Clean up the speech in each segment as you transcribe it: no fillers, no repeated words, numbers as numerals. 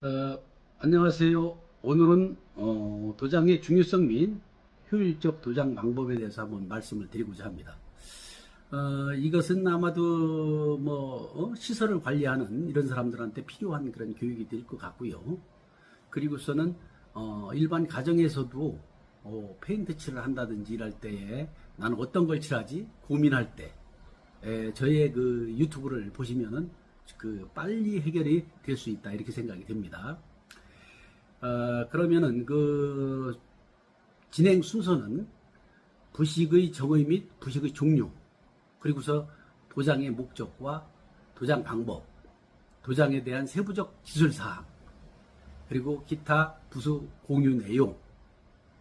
어, 안녕하세요. 오늘은 도장의 중요성 및 효율적 도장 방법에 대해서 한번 말씀을 드리고자 합니다. 이것은 아마도 시설을 관리하는 이런 사람들한테 필요한 그런 교육이 될 것 같고요. 그리고서는 일반 가정에서도 페인트 칠을 한다든지 이럴 때에 나는 어떤 걸 칠하지 고민할 때 저의 그 유튜브를 보시면은 그 빨리 해결이 될 수 있다 이렇게 생각이 됩니다. 그러면은 그 진행 순서는 부식의 정의 및 부식의 종류, 그리고서 도장의 목적과 도장 방법, 도장에 대한 세부적 기술 사항, 그리고 기타 부수 공유 내용,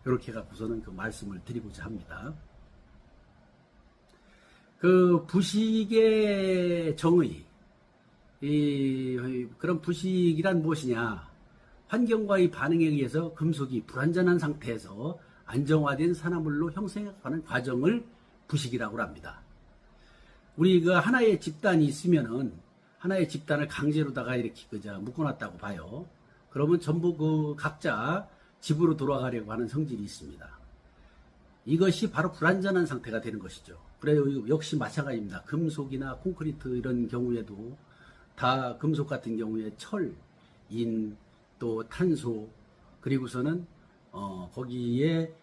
이렇게 갖고서는 그 말씀을 드리고자 합니다. 그 부식의 정의, 그런 부식이란 무엇이냐? 환경과의 반응에 의해서 금속이 불완전한 상태에서 안정화된 산화물로 형성해가는 과정을 부식이라고 합니다. 우리 그 하나의 집단이 있으면은 하나의 집단을 강제로다가 이렇게 그저 묶어놨다고 봐요. 그러면 전부 그 각자 집으로 돌아가려고 하는 성질이 있습니다. 이것이 바로 불완전한 상태가 되는 것이죠. 그래요. 역시 마찬가지입니다. 금속이나 콘크리트 이런 경우에도 다 금속 같은 경우에 철, 인, 또 탄소, 그리고서는 거기에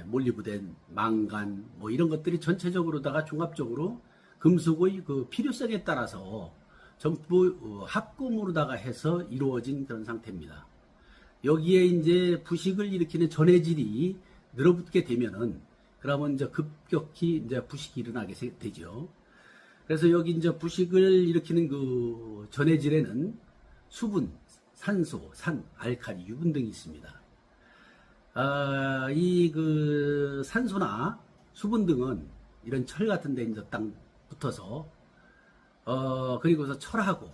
몰리브덴, 망간 뭐 이런 것들이 전체적으로다가 종합적으로 금속의 그 필요성에 따라서 전부 합금으로다가 해서 이루어진 그런 상태입니다. 여기에 이제 부식을 일으키는 전해질이 늘어붙게 되면은 그러면 이제 급격히 이제 부식이 일어나게 되죠. 그래서 여기 이제 부식을 일으키는 그 전해질에는 수분, 산소, 산, 알칼리, 유분 등이 있습니다. 이 그 산소나 수분 등은 이런 철 같은 데 이제 딱 붙어서 그리고서 철하고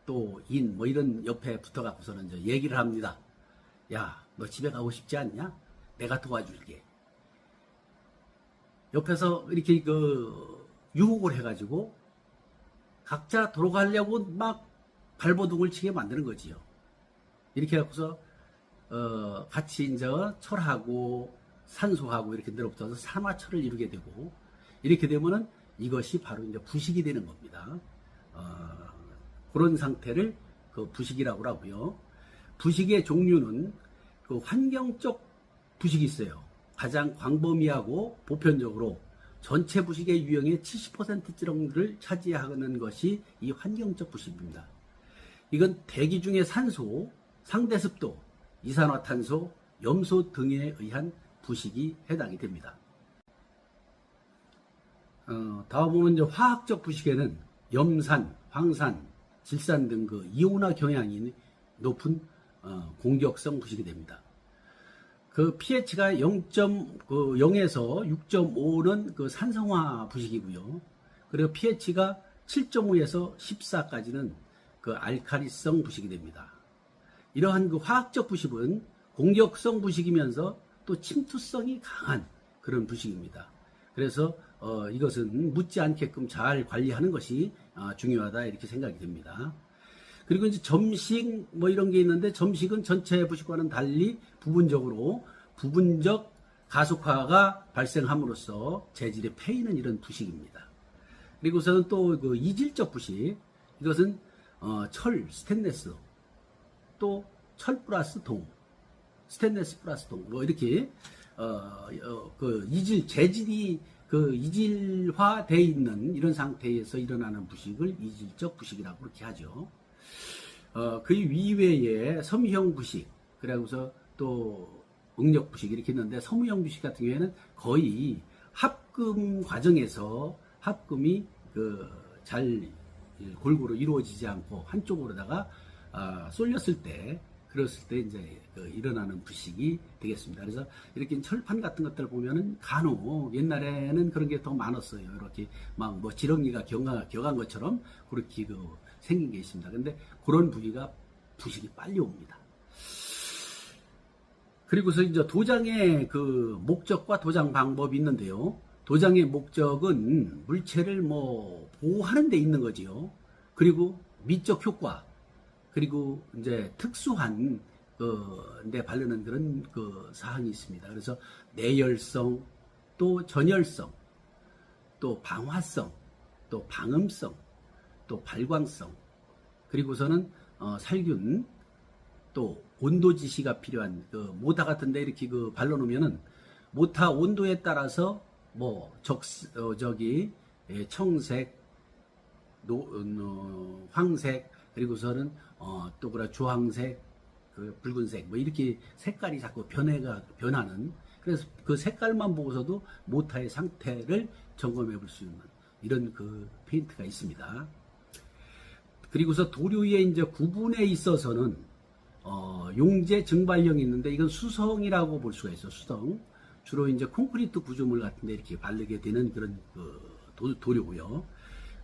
또 인 뭐 이런 옆에 붙어 갖고서는 이제 얘기를 합니다. 야, 너 집에 가고 싶지 않냐? 내가 도와줄게. 옆에서 이렇게 그 유혹을 해가지고 각자 돌아가려고 막 발버둥을 치게 만드는 거지요. 이렇게 해갖고서 같이 이제 철하고 산소하고 이렇게 늘어붙어서 산화철을 이루게 되고, 이렇게 되면은 이것이 바로 이제 부식이 되는 겁니다. 그런 상태를 그 부식이라고 하고요. 부식의 종류는 그 환경적 부식이 있어요. 가장 광범위하고 보편적으로 전체 부식의 유형의 70% 정도를 차지하는 것이 이 환경적 부식입니다. 이건 대기 중의 산소, 상대 습도, 이산화탄소, 염소 등에 의한 부식이 해당이 됩니다. 다음으로 이제 화학적 부식에는 염산, 황산, 질산 등 그 이온화 경향이 높은 공격성 부식이 됩니다. 그 pH가 0.0에서 6.5는 그 산성화 부식이고요. 그리고 pH가 7.5에서 14까지는 그 알칼리성 부식이 됩니다. 이러한 그 화학적 부식은 공격성 부식이면서 또 침투성이 강한 그런 부식입니다. 그래서 이것은 묻지 않게끔 잘 관리하는 것이 중요하다 이렇게 생각이 됩니다. 그리고 이제 점식 뭐 이런 게 있는데, 점식은 전체 부식과는 달리 부분적 가속화가 발생함으로써 재질에 패이는 이런 부식입니다. 그리고서는 또 그 이질적 부식, 이것은 철, 스테인레스, 또 철 플러스 동, 스테인레스 플러스 동, 뭐 이렇게 그 재질이 그 이질화되어 있는 이런 상태에서 일어나는 부식을 이질적 부식이라고 그렇게 하죠. 그 이외에 섬유형 부식, 그래서 또 응력 부식 이렇게 있는데, 섬유형 부식 같은 경우에는 거의 합금 과정에서 합금이 그 잘 골고루 이루어지지 않고 한쪽으로다가 쏠렸을 때, 그랬을 때 이제 그 일어나는 부식이 되겠습니다. 그래서 이렇게 철판 같은 것들 보면은 간혹 옛날에는 그런 게 더 많았어요. 이렇게 막 뭐 지렁이가 격한 것처럼 그렇게 그 생긴 게 있습니다. 근데 그런 부위가 부식이 빨리 옵니다. 그리고서 이제 도장의 그 목적과 도장 방법이 있는데요. 도장의 목적은 물체를 뭐 보호하는 데 있는 거지요. 그리고 미적 효과, 그리고 이제 특수한 데 바르는 그런 사항이 있습니다. 그래서 내열성, 또 전열성, 또 방화성, 또 방음성, 또 발광성, 그리고서는 살균, 또 온도 지시가 필요한 모타 같은데 이렇게 발라놓으면은 모타 온도에 따라서 뭐 청색, 황색, 그리고서는 또 주황색, 붉은색 뭐 이렇게 색깔이 자꾸 변하는, 그래서 그 색깔만 보고서도 모타의 상태를 점검해 볼 수 있는 이런 페인트가 있습니다. 그리고서 도료의 이제 구분에 있어서는 용재 증발형이 있는데 이건 수성이라고 볼 수가 있어. 수성. 주로 이제 콘크리트 구조물 같은데 이렇게 바르게 되는 그런 도료고요.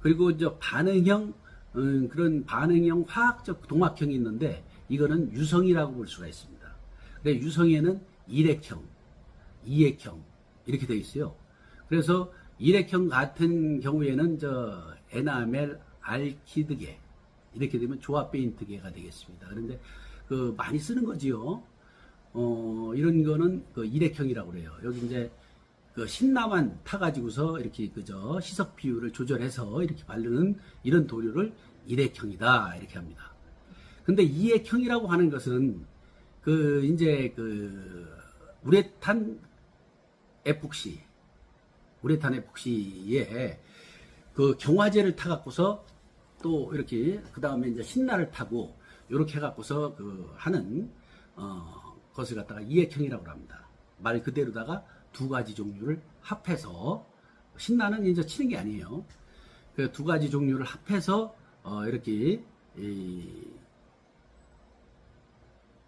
그리고 이제 반응형, 그런 반응형 화학적 동학형이 있는데 이거는 유성이라고 볼 수가 있습니다. 근데 유성에는 일액형, 이액형 이렇게 되어 있어요. 그래서 일액형 같은 경우에는 에나멜 알키드계 이렇게 되면 조합 페인트계가 되겠습니다. 그런데 많이 쓰는 거지요. 이런 거는 일액형이라고 그래요. 여기 이제 신나만 타가지고서 이렇게 시석 비율을 조절해서 이렇게 바르는 이런 도료를 일액형이다 이렇게 합니다. 근데 이액형이라고 하는 것은 이제 우레탄 에폭시에 경화제를 타갖고서 또 이렇게 그 다음에 이제 신나를 타고 이렇게 해갖고서 하는 것을 갖다가 이액형이라고 합니다. 말 그대로다가 두 가지 종류를 합해서, 신나는 이제 치는 게 아니에요. 그 두 가지 종류를 합해서 이렇게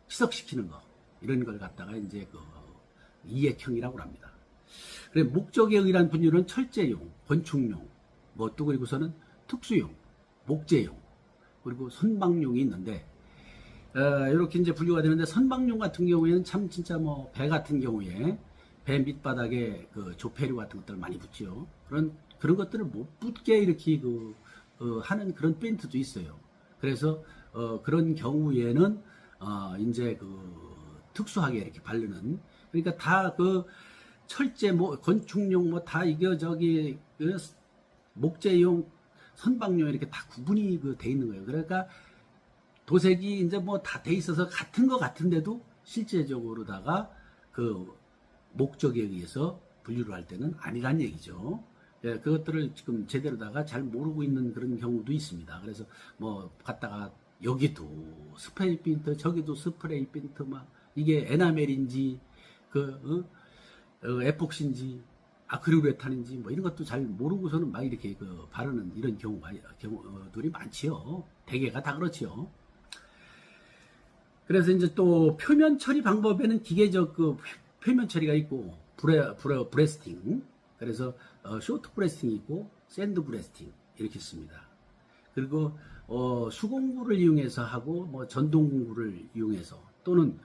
희석시키는 거, 이런 걸 갖다가 이제 이액형이라고 합니다. 그래, 목적에 의한 분류는 철제용, 건축용, 뭐 또 그리고서는 특수용, 목재용, 그리고 선박용이 있는데 이렇게 이제 분류가 되는데, 선박용 같은 경우에는 참 진짜 뭐 배 같은 경우에 배 밑바닥에 조폐류 같은 것들을 많이 붙죠. 그런 것들을 못 붙게 이렇게 하는 그런 페인트도 있어요. 그래서 그런 경우에는 이제 특수하게 이렇게 바르는, 그러니까 다 철제, 뭐 건축용, 뭐 다 목재용, 선박용 이렇게 다 구분이 돼 있는 거예요. 그러니까 도색이 이제 뭐 다 돼 있어서 같은 거 같은데도 실제적으로다가 목적에 의해서 분류를 할 때는 아니란 얘기죠. 예, 그것들을 지금 제대로다가 잘 모르고 있는 그런 경우도 있습니다. 그래서 뭐 갖다가 여기도 스프레이 페인트, 저기도 스프레이 페인트, 막 이게 에나멜인지 에폭시인지 아크릴우레탄인지 뭐 이런 것도 잘 모르고서는 막 이렇게 바르는 이런 경우들이 많지요. 대개가 다 그렇지요. 그래서 이제 또 표면 처리 방법에는 기계적 표면 처리가 있고, 브레스팅, 그래서 쇼트 브레스팅이 있고 샌드 브레스팅 이렇게 있습니다. 그리고 수공구를 이용해서 하고, 뭐 전동공구를 이용해서, 또는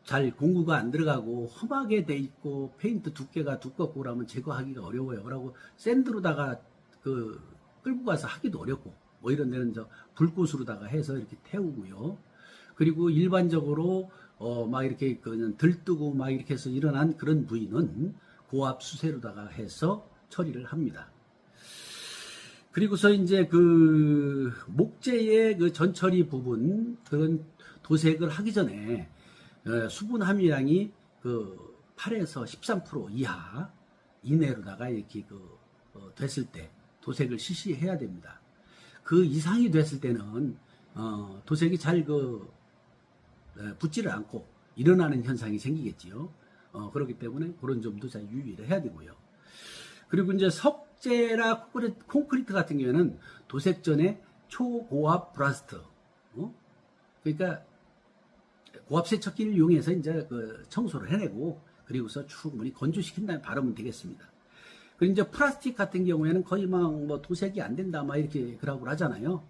잘 공구가 안 들어가고 험하게 돼 있고 페인트 두께가 두껍고 그러면 제거하기가 어려워요. 그러고 샌드로다가 끌고 가서 하기도 어렵고, 뭐 이런 데는 불꽃으로다가 해서 이렇게 태우고요. 그리고 일반적으로 막 이렇게 그냥 들뜨고 막 이렇게 해서 일어난 그런 부위는 고압 수세로다가 해서 처리를 합니다. 그리고서 이제 목재의 전처리 부분, 그런 도색을 하기 전에 수분 함유량이 8에서 13% 이하 이내로다가 이렇게 됐을 때 도색을 실시해야 됩니다. 그 이상이 됐을 때는 도색이 잘 붙지를 않고 일어나는 현상이 생기겠지요. 그렇기 때문에 그런 점도 잘 유의를 해야 되고요. 그리고 이제 석재나 콘크리트 같은 경우에는 도색 전에 초고압 브라스트, 그러니까 고압 세척기를 이용해서 이제 청소를 해내고, 그리고서 충분히 건조시킨 다음에 바르면 되겠습니다. 그리고 이제 플라스틱 같은 경우에는 거의 막 뭐 도색이 안 된다 막 이렇게 그러고 하잖아요.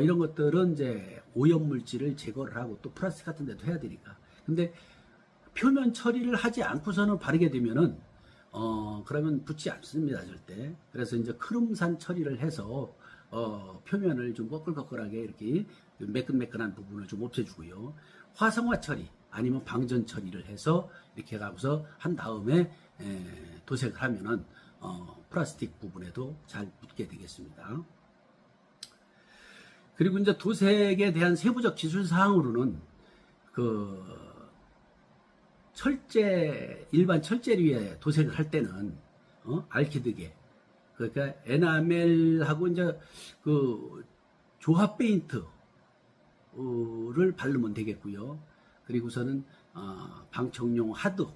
이런 것들은 이제 오염 물질을 제거를 하고 또 플라스틱 같은 데도 해야 되니까. 근데 표면 처리를 하지 않고서는 바르게 되면은 그러면 붙지 않습니다, 절대. 그래서 이제 크롬산 처리를 해서 표면을 좀 꺼끌꺼끌하게 이렇게 매끈매끈한 부분을 좀 없애주고요. 화성화 처리 아니면 방전 처리를 해서 이렇게 해가고서 한 다음에 도색을 하면은 플라스틱 부분에도 잘 붙게 되겠습니다. 그리고 이제 도색에 대한 세부적 기술 사항으로는 그 일반 철제류에 도색을 할 때는 알키드계, 그러니까 에나멜하고 이제 그 조합 페인트를 바르면 되겠고요. 그리고서는 방청용 하드,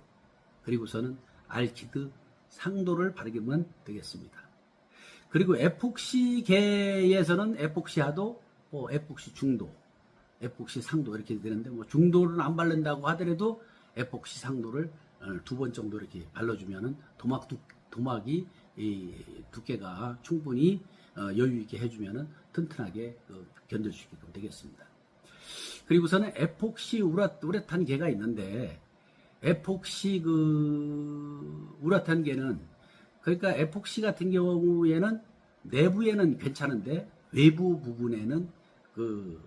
그리고서는 알키드 상도를 바르면 되겠습니다. 그리고 에폭시계에서는 에폭시 하도, 에폭시 중도, 에폭시 상도 이렇게 되는데, 뭐 중도를 안 바른다고 하더라도 에폭시 상도를 2번 정도 이렇게 발라주면은 도막이 이 두께가 충분히 여유 있게 해주면은 튼튼하게 견뎌주게끔 되겠습니다. 그리고서는 에폭시 우레탄계가 있는데, 에폭시 우레탄계는, 그러니까 에폭시 같은 경우에는 내부에는 괜찮은데 외부 부분에는 그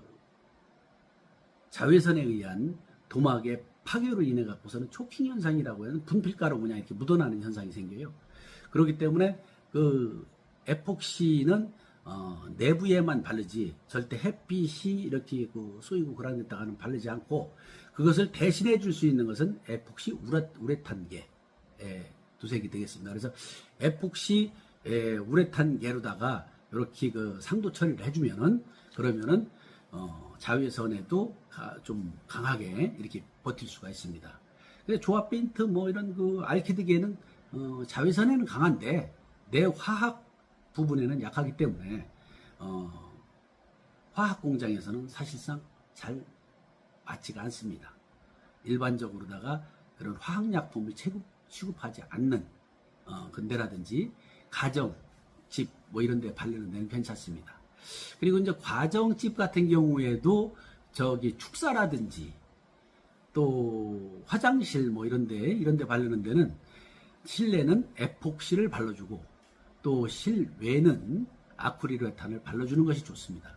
자외선에 의한 도막의 파괴로 인해 갖고서는 초킹 현상이라고 하는 분필가루 그냥 이렇게 묻어나는 현상이 생겨요. 그렇기 때문에 그 에폭시는 내부에만 바르지 절대 햇빛이 이렇게 쏘이고 그런 데다가는 바르지 않고, 그것을 대신해 줄 수 있는 것은 에폭시 우레탄계 도색이 되겠습니다. 그래서 에폭시 우레탄계로다가 이렇게 그 상도 처리를 해주면은, 그러면은 자외선에도 좀 강하게 이렇게 버틸 수가 있습니다. 근데 조합 페인트 뭐 이런 그 알키드계는 자외선에는 강한데 내 화학 부분에는 약하기 때문에 화학 공장에서는 사실상 잘 맞지가 않습니다. 일반적으로다가 그런 화학약품을 취급하지 않는 근대라든지 가정집 뭐 이런 데 바르는 데는 괜찮습니다. 그리고 이제 과정집 같은 경우에도 저기 축사라든지 또 화장실 뭐 이런 데 바르는 데는 실내는 에폭시를 발라주고 또 실외는 아크릴우레탄을 발라주는 것이 좋습니다.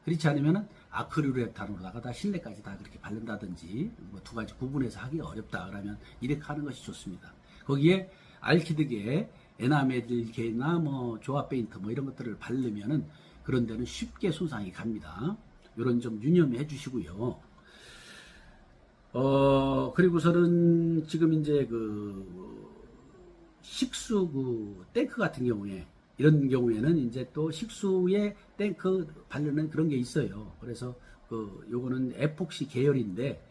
그렇지 않으면 아크릴우레탄으로다가 다 실내까지 다 그렇게 바른다든지 뭐 두 가지 구분해서 하기 어렵다 그러면 이렇게 하는 것이 좋습니다. 거기에 알키드계, 에나멜계나 뭐 조합 페인트 뭐 이런 것들을 바르면은 그런 데는 쉽게 손상이 갑니다. 이런 점 유념해 주시고요. 그리고서는 지금 이제 식수 탱크 같은 경우에, 이런 경우에는 이제 또 식수에 탱크 바르는 그런 게 있어요. 그래서 요거는 에폭시 계열인데,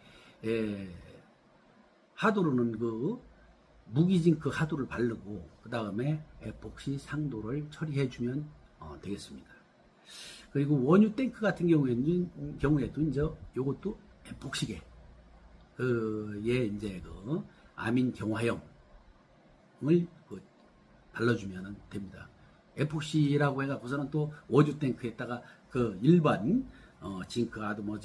하도로는 무기징크 하도를 바르고 그 다음에 에폭시 상도를 처리해 주면 되겠습니다. 그리고 원유 탱크 같은 경우에도 이제 요것도 에폭시계 얘 이제 아민 경화형을 발라주면 됩니다. 에폭시라고 해갖고서는 또 원유 탱크에다가 일반 징크 하드 뭐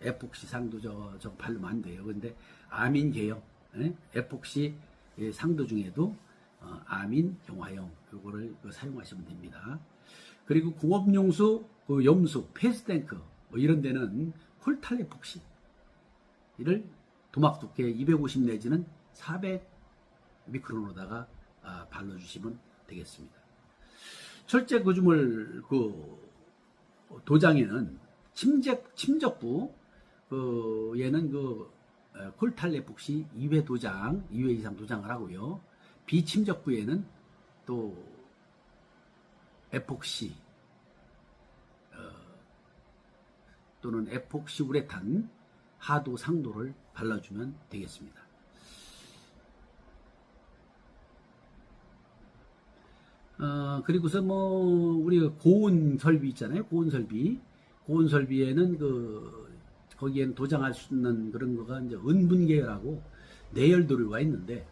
에폭시 상도 저 바르면 안 돼요. 근데 아민 계형 에폭시 상도 중에도 아민 경화형 요거를 사용하시면 됩니다. 그리고 공업용수, 염수, 패스탱크 뭐 이런 데는 콜탈 에폭시 이를 도막 두께 250 내지는 400 미크론으로다가 발라주시면 되겠습니다. 철제 구조물 도장에는 침적부 얘는 콜탈 에폭시 2회 도장, 2회 이상 도장을 하고요. 비침적부에는 또 에폭시 또는 에폭시 우레탄 하도 상도를 발라주면 되겠습니다. 그리고서 우리가 고온 설비 있잖아요. 고온 설비에는 거기에는 도장할 수 있는 그런 거가 이제 은분 계열하고 내열 도료가 있는데,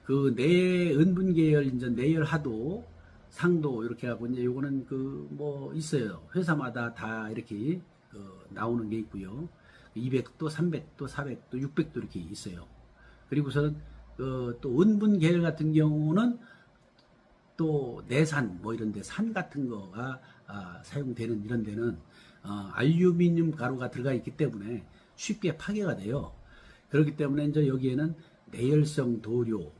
은분 계열 이제 내열 하도 상도 이렇게 하고 이제 요거는 있어요. 회사마다 다 이렇게 나오는 게 있고요. 200도, 300도, 400도, 600도 이렇게 있어요. 그리고서는 또 은분 계열 같은 경우는 또 내산 뭐 이런데 산 같은 거가 사용되는 이런 데는 알루미늄 가루가 들어가 있기 때문에 쉽게 파괴가 돼요. 그렇기 때문에 이제 여기에는 내열성 도료,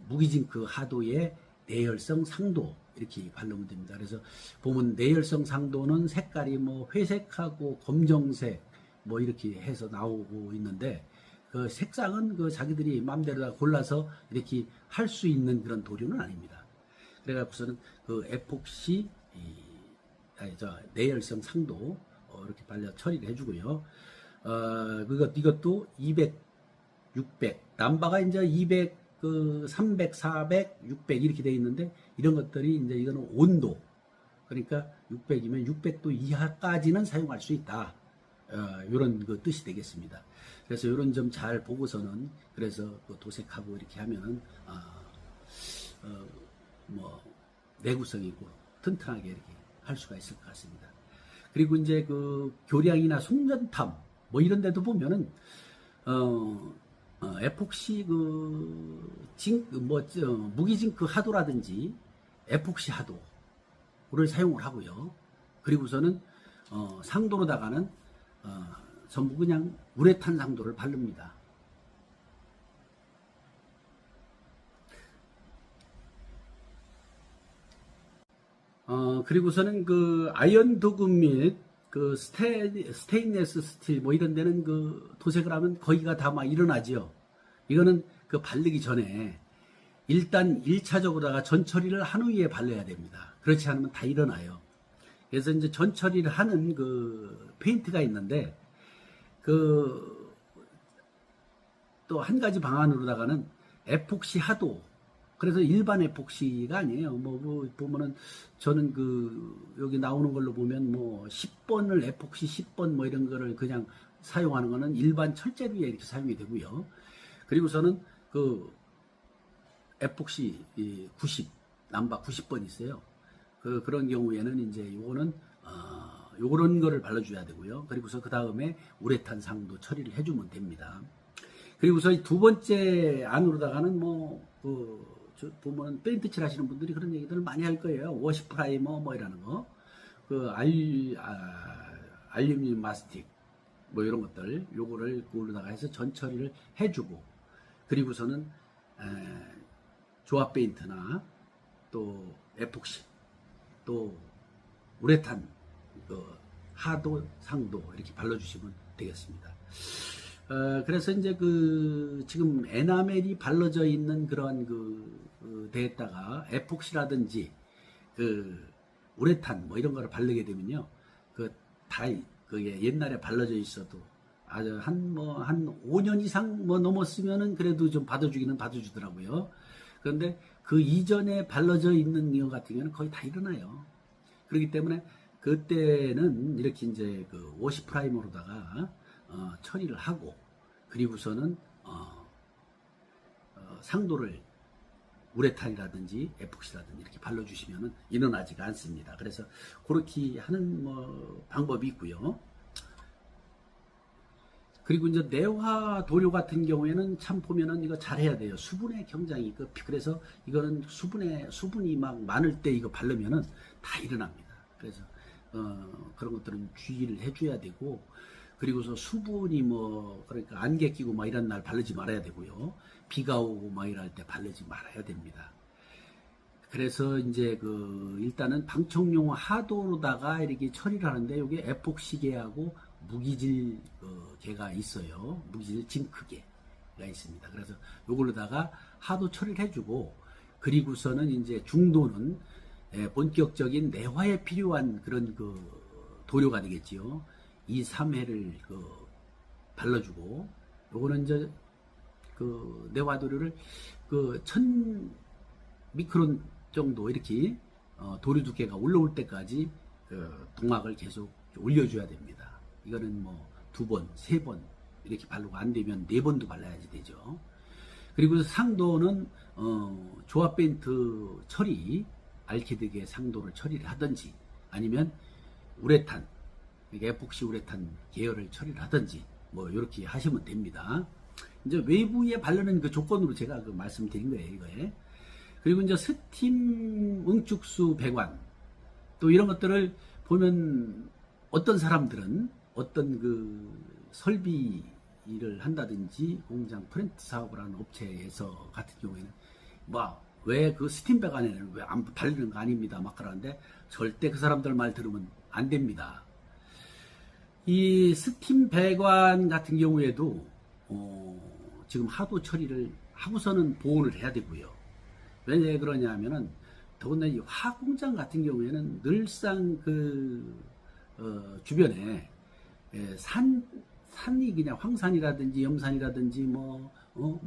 무기징크 하도의 내열성 상도 이렇게 바르면 됩니다. 그래서 보면 내열성 상도는 색깔이 뭐 회색하고 검정색 뭐 이렇게 해서 나오고 있는데 그 색상은 그 자기들이 마음대로 다 골라서 이렇게 할 수 있는 그런 도료는 아닙니다. 그래갖고서는 그 에폭시 내열성 상도 이렇게 발려 처리를 해주고요. 이것도 200, 600 남바가 이제 200, 300, 400, 600 이렇게 돼 있는데 이런 것들이 이제 이거는 온도 그러니까 600이면 600도 이하까지는 사용할 수 있다. 이런 그 뜻이 되겠습니다. 그래서 이런 점 잘 보고서는 그래서 그 도색하고 이렇게 하면은 뭐 내구성 있고 튼튼하게 이렇게 할 수가 있을 것 같습니다. 그리고 이제 그 교량이나 송전탑 뭐 이런 데도 보면은 에폭시 무기징크 하도라든지 에폭시 하도를 사용을 하고요. 그리고서는 상도로다가는 전부 그냥 우레탄 상도를 바릅니다. 그리고서는 그 아이언 도금 및 그 스테인레스 스틸 뭐 이런 데는 그 도색을 하면 거기가 다 막 일어나지요. 이거는 그 바르기 전에 일단 1차적으로다가 전처리를 한 후에 발라야 됩니다. 그렇지 않으면 다 일어나요. 그래서 이제 전처리를 하는 그 페인트가 있는데 그 또 한 가지 방안으로다가는 에폭시 하도 그래서 일반 에폭시가 아니에요. 뭐 보면은 저는 그 여기 나오는 걸로 보면 뭐 10번을 에폭시 10번 뭐 이런 거를 그냥 사용하는 거는 일반 철제류에 이렇게 사용이 되고요. 그리고서는 그 에폭시 90 남바 90번 있어요. 그런 경우에는 이제 요거는 요런 거를 발라줘야 되고요. 그리고서 그 다음에 우레탄 상도 처리를 해주면 됩니다. 그리고서 두 번째 안으로다가는 보면 페인트 칠 하시는 분들이 그런 얘기들을 많이 할 거예요. 워시 프라이머 뭐 이라는 거, 알루미늄 마스틱 뭐 이런 것들 요거를 그걸로다가 해서 전 처리를 해주고 그리고서는 조합 페인트나 또 에폭시 또 우레탄 하도 상도 이렇게 발라주시면 되겠습니다. 그래서 이제 지금 에나멜이 발라져 있는 그런 데에다가 에폭시라든지 우레탄 뭐 이런 거를 바르게 되면요. 그게 옛날에 발라져 있어도 아주 한 5년 이상 뭐 넘었으면은 그래도 좀 받아주기는 받아주더라고요. 그런데 그 이전에 발라져 있는 것 같은 경우는 거의 다 일어나요. 그렇기 때문에 그때는 이렇게 이제 워시 프라이머로다가 처리를 하고 그리고서는 상도를 우레탄이라든지 에폭시라든지 이렇게 발라주시면은 일어나지가 않습니다. 그래서 그렇게 하는 방법이 있고요. 그리고 이제 내화 도료 같은 경우에는 참 보면은 이거 잘해야 돼요. 수분의 경장이 그래서 이거는 수분이 막 많을 때 이거 바르면은 다 일어납니다. 그래서 그런 것들은 주의를 해줘야 되고 그리고서 수분이 그러니까 안개 끼고 막 이런 날 바르지 말아야 되고요. 비가 오고 막 이럴 때 바르지 말아야 됩니다. 그래서 이제 일단은 방청용 하도로다가 이렇게 처리를 하는데 여기 에폭시계하고 무기질 계가 있어요. 무기질 징크계가 있습니다. 그래서 요걸로다가 하도 처리를 해주고 그리고서는 이제 중도는 본격적인 내화에 필요한 그런 도료가 되겠지요. 2, 3회를 발라주고 요거는 이제 내화 도료를 1000 미크론 정도 이렇게 도료 두께가 올라올 때까지 동막을 계속 올려줘야 됩니다. 이거는 2번, 3번 이렇게 바르고 안 되면 4번도 발라야지 되죠. 그리고 상도는 조합 페인트 처리, 알키드계 상도를 처리를 하든지 아니면 우레탄, 에폭시 우레탄 계열을 처리를 하든지 이렇게 하시면 됩니다. 이제 외부에 바르는 조건으로 제가 말씀드린 거예요, 이거에. 그리고 이제 스팀 응축수 배관 또 이런 것들을 보면 어떤 사람들은 어떤 그 설비 일을 한다든지 공장 프렌트 사업을 하는 업체에서 같은 경우에는 뭐 왜 그 스팀 배관에는 왜 안 달리는 거 아닙니다 막 그러는데 절대 그 사람들 말 들으면 안 됩니다. 이 스팀 배관 같은 경우에도 지금 하도 처리를 하고서는 보온을 해야 되고요. 왜 그러냐면은 더군다나 이 화학 공장 같은 경우에는 늘상 주변에 산이 그냥 황산이라든지 염산이라든지 뭐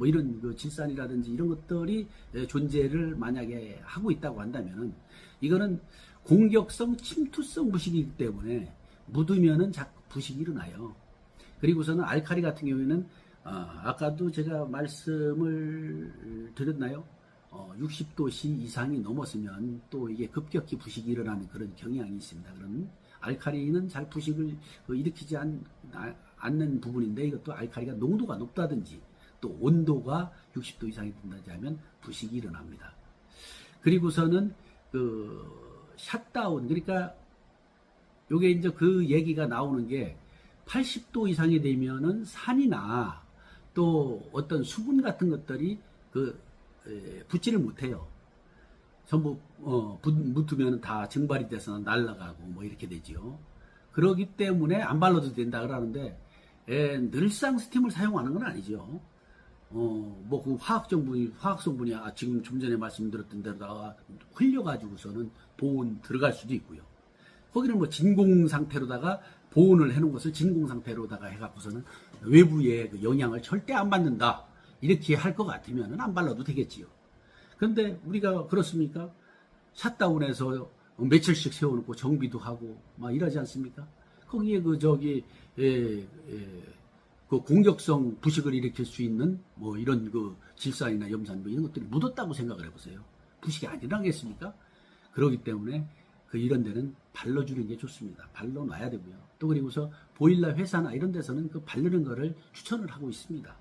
이런 그 질산이라든지 이런 것들이 존재를 만약에 하고 있다고 한다면은 이거는 공격성 침투성 부식이기 때문에 묻으면은 자꾸 부식이 일어나요. 그리고서는 알칼리 같은 경우에는 아까도 제가 말씀을 드렸나요? 60도씨 이상이 넘었으면 또 이게 급격히 부식이 일어나는 그런 경향이 있습니다. 그럼 알칼리는 잘 부식을 일으키지 않는 부분인데 이것도 알칼리가 농도가 높다든지 또 온도가 60도 이상이 된다지 하면 부식이 일어납니다. 그리고서는 샷다운, 그러니까 요게 이제 그 얘기가 나오는 게 80도 이상이 되면은 산이나 또 어떤 수분 같은 것들이 붙지를 못해요. 전부 묻으면 다 증발이 돼서 날아가고 뭐 이렇게 되지요. 그러기 때문에 안 발라도 된다 그러는데 늘상 스팀을 사용하는 건 아니죠. 뭐 그 화학 성분이 지금 좀 전에 말씀드렸던 대로다가 흘려가지고서는 보온 들어갈 수도 있고요. 거기는 뭐 진공 상태로다가 보온을 해놓은 것을 진공 상태로다가 해갖고서는 외부의 그 영향을 절대 안 받는다. 이렇게 할 것 같으면 안 발라도 되겠지요. 그런데 우리가 그렇습니까? 샷다운해서 며칠씩 세워놓고 정비도 하고 막 이러지 않습니까? 거기에 그 공격성 부식을 일으킬 수 있는 뭐 이런 그 질산이나 염산 뭐 이런 것들이 묻었다고 생각을 해보세요. 부식이 안 일어나겠습니까? 그렇기 때문에 이런 데는 발라주는 게 좋습니다. 발라놔야 되고요. 또 그리고서 보일러 회사나 이런 데서는 그 바르는 거를 추천을 하고 있습니다.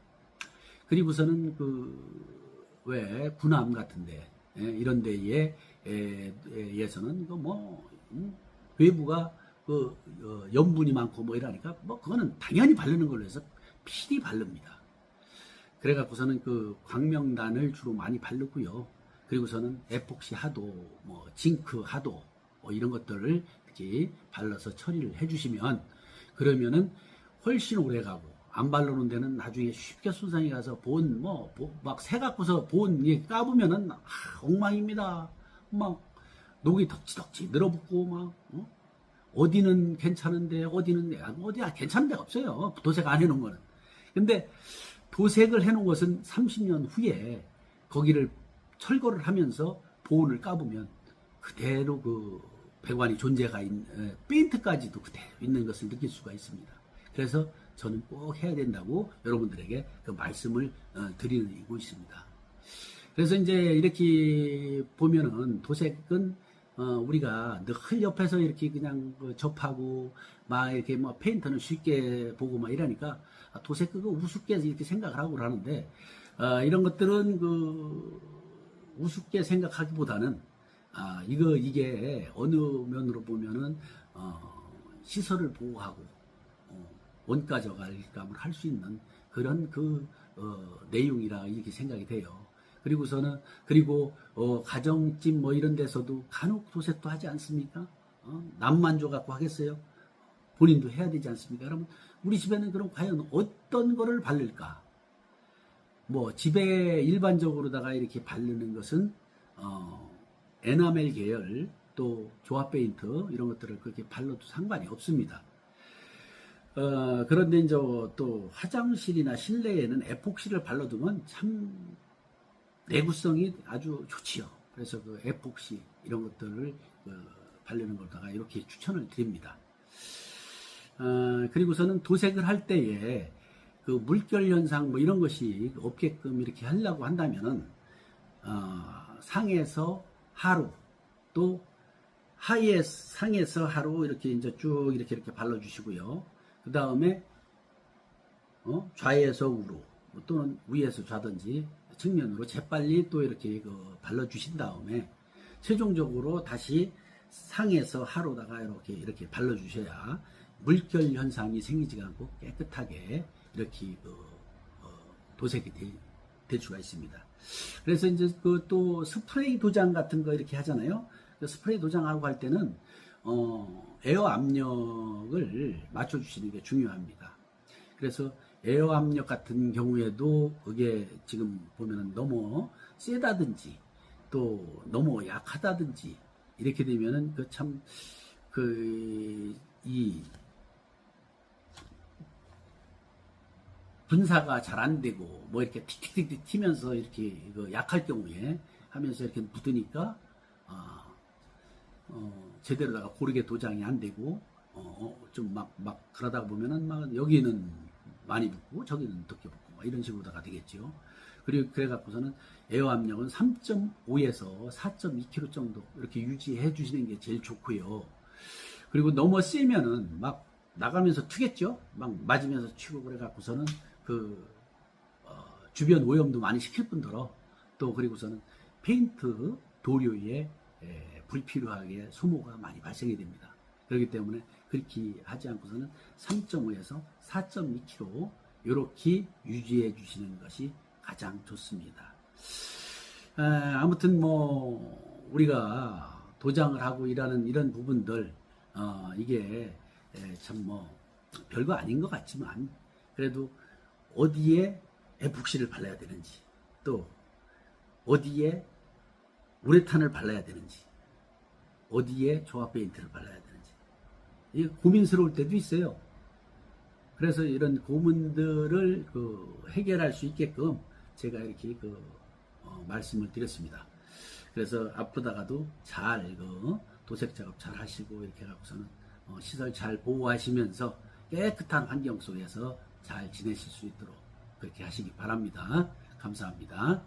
그리고서는 왜 군함 같은데 이런 데에서는 외부가 염분이 많고 뭐 이러니까 뭐 그거는 당연히 바르는 걸로 해서 필히 바릅니다. 그래갖고서는 광명단을 주로 많이 바르고요. 그리고서는 에폭시 하도, 뭐 징크 하도 뭐 이런 것들을 이렇게 발라서 처리를 해주시면 그러면은 훨씬 오래 가고 안 발라놓은 데는 나중에 쉽게 손상이 가서 막 새 갖고서 까보면은 엉망입니다. 막 녹이 덕지덕지 늘어붙고 막 어디는 괜찮은데 어디야 괜찮은 데가 없어요. 도색 안 해놓은 거는. 근데 도색을 해놓은 것은 30년 후에 거기를 철거를 하면서 보온을 까보면 그대로 배관이 존재가 있는 페인트까지도 그대로 있는 것을 느낄 수가 있습니다. 그래서 저는 꼭 해야 된다고 여러분들에게 말씀을 드리고 있습니다. 그래서 이제 이렇게 보면은 도색은 우리가 늘 옆에서 이렇게 그냥 접하고 막 이렇게 뭐 페인터는 쉽게 보고 막 이러니까 도색 그거 우습게 이렇게 생각을 하고 하는데 이런 것들은 우습게 생각하기보다는 이게 어느 면으로 보면은 시설을 보호하고 원가 저감을 할 수 있는 그런 내용이라 이렇게 생각이 돼요. 그리고 가정집 뭐 이런 데서도 간혹 도색도 하지 않습니까? 남만 줘갖고 하겠어요? 본인도 해야 되지 않습니까? 그러면 우리 집에는 그럼 과연 어떤 거를 바를까? 뭐 집에 일반적으로다가 이렇게 바르는 것은 에나멜 계열 또 조합 페인트 이런 것들을 그렇게 발라도 상관이 없습니다. 그런데 이제 또 화장실이나 실내에는 에폭시를 발라두면 참 내구성이 아주 좋지요. 그래서 에폭시 이런 것들을 바르는 것다가 이렇게 추천을 드립니다. 그리고서는 도색을 할 때에 물결 현상 뭐 이런 것이 없게끔 이렇게 하려고 한다면은 상에서 하루 또 상에서 하루 이렇게 이제 쭉 이렇게 발라주시고요. 그 다음에 좌에서 우로 또는 위에서 좌든지 측면으로 재빨리 또 이렇게 발라주신 다음에 최종적으로 다시 상에서 하로다가 이렇게 발라주셔야 물결 현상이 생기지 않고 깨끗하게 이렇게 도색이 될 수가 있습니다. 그래서 이제 또 스프레이 도장 같은 거 이렇게 하잖아요. 스프레이 도장하고 할 때는 에어 압력을 맞춰주시는 게 중요합니다. 그래서 에어 압력 같은 경우에도 그게 지금 보면은 너무 세다든지 또 너무 약하다든지 이렇게 되면은 이 분사가 잘 안 되고 뭐 이렇게 틱틱틱 튀면서 이렇게 약할 경우에 하면서 이렇게 묻으니까 제대로다가 고르게 도장이 안 되고 좀 막 그러다 보면은 막 여기는 많이 붙고 저기는 적게 붙고 막 이런 식으로다가 되겠죠. 그리고 그래 갖고서는 에어 압력은 3.5에서 4.2kg 정도 이렇게 유지해 주시는 게 제일 좋고요. 그리고 너무 세면은 막 나가면서 튀겠죠. 막 맞으면서 튀고 그래 갖고서는 주변 오염도 많이 시킬 뿐더러 또 그리고서는 페인트 도료에 불필요하게 소모가 많이 발생이 됩니다. 그렇기 때문에 그렇게 하지 않고서는 3.5에서 4.2kg 이렇게 유지해 주시는 것이 가장 좋습니다. 아무튼 뭐 우리가 도장을 하고 일하는 이런 부분들 이게 참 뭐 별거 아닌 것 같지만 그래도 어디에 에폭시를 발라야 되는지 또 어디에 우레탄을 발라야 되는지 어디에 조합 페인트를 발라야 되는지 이게 고민스러울 때도 있어요. 그래서 이런 고민들을 해결할 수 있게끔 제가 이렇게 말씀을 드렸습니다. 그래서 앞으로다가도 잘 도색 작업 잘 하시고 이렇게 해갖고서는 시설 잘 보호하시면서 깨끗한 환경 속에서 잘 지내실 수 있도록 그렇게 하시기 바랍니다. 감사합니다.